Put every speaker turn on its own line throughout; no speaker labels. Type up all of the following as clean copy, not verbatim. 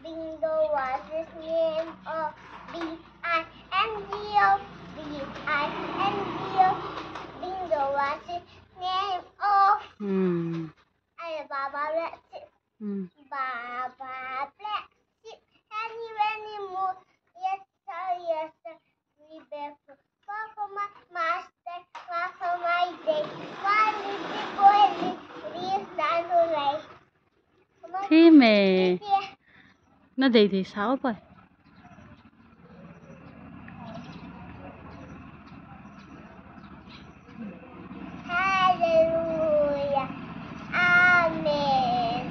Bingo was his name. Oh, B-I-N-G-O. B-I-N-G-O. Bingo was his name. Oh. And Baba Black Sheep. Baba Black Sheep. Any more? Yes, sir, yes, sir. We barefoot. Far from my master, far from my day. Why did the boy leave down to lay?
Thế mẹ nó đi thì sao vậy?
Hallelujah. Amen.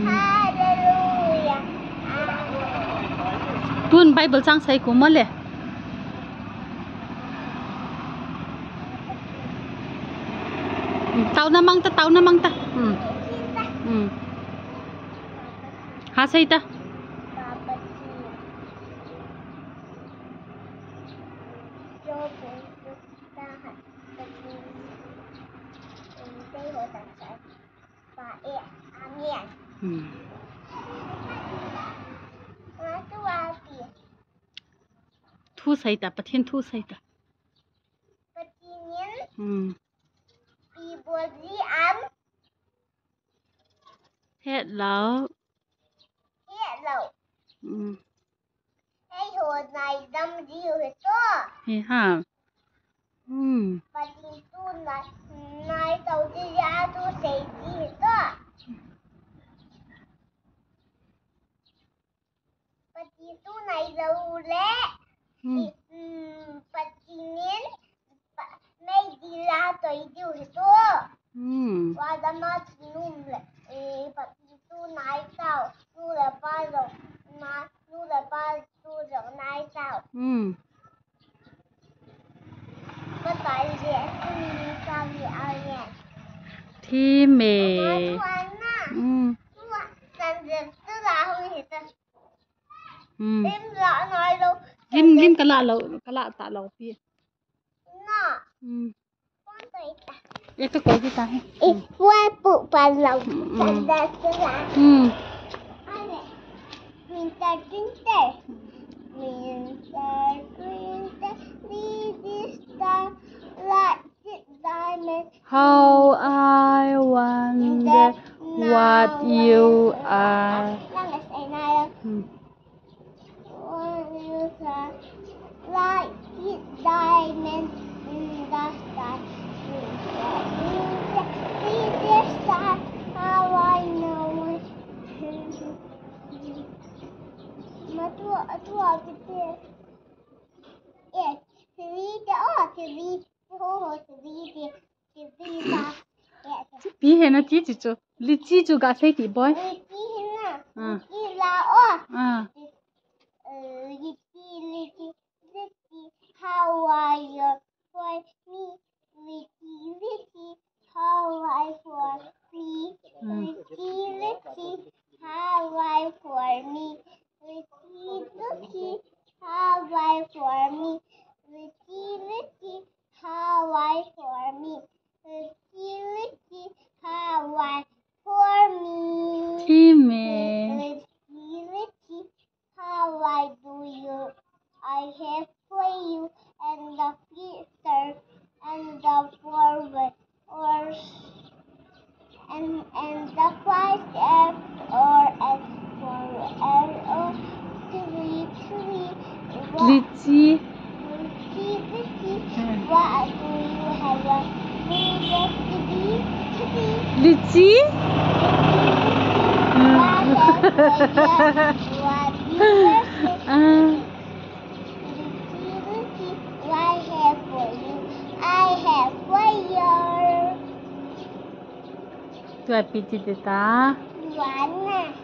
Hallelujah. Amen.
Tuần Bible trang say của mất lệ. Tao na mang ta. Ha say ta. Thu say ta, Bạch Thiên thu say ta. Hết lâu.
Hey, hồi này đâm diều hết đó.
Hey ha.
Và thì tu này tàu đi ra tu xây gì hết đó. Và thì tu này lâu lẽ. Và thì nên mấy đi ra tàu diều hết đó. Và đâm nó thì nung lẽ. Và thì tu này tàu tu là ba rồi. Tu là ba tu rồi này tàu.
Thì mẹ lim cái lạ tạ lẩu pia cái cái gì ta
qua bộ bà lẩu mình ta trứng tê
How I wonder what you are.
Like it diamond in the sky. See this star, how I know it. Mà tua cái kia.
Bí hè nó chỉ cho, lý chỉ cho cả thấy thì boy.
How are you for me? Litty, how I for me? Litty, how I for me? Litty, how I for me? Litty, how I for me? Litty, how I for me?
Team.
Litty, how I do you? I have for you and the future and the forward or and the price or as for
Litty.
What do you have a
Litty?
What do you I have for you. I have for you.
Tu as pitié de ta.
One.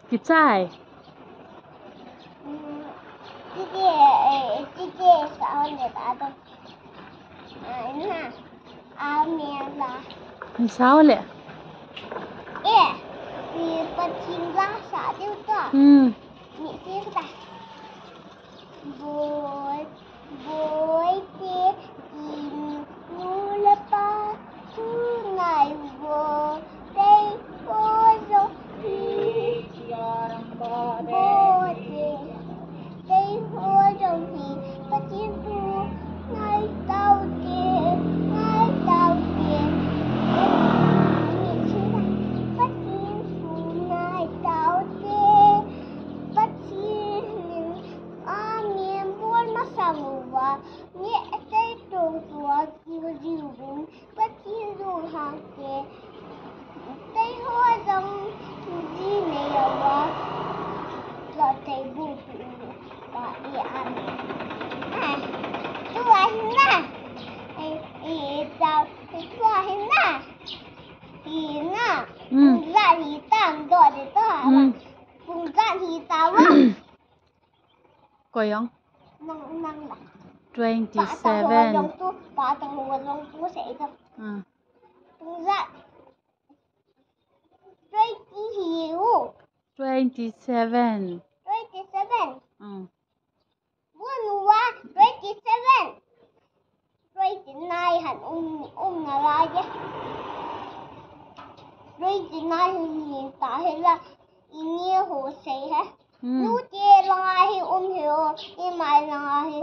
Cái trai.
Chị sao người ta đâu. Mẹ là.
Sao lẹ?
Vì con chim lá xả tiêu tỏ. Mẹ tiếc ta. Bối tê in nu la pa tu nai vô đây vô Tây hoa giống gì này là là thầy bùn và ăn tôi ăn nè tao tôi ăn nè nè ra thì tao rồi thì tao cùng ra thì tao
Có không?
năng năng là
27.
bà tao hồ giống tôi sẽ thôi cùng ra
27.
27 buồn quá 27 29 hẳn là ra chứ 29 hiện tại là ini hồ sê hết nút chia là hi hiểu đi mai là hi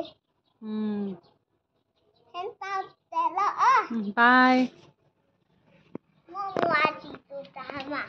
hiện tại là
Bye.
mua mua chỉ tụi ta mà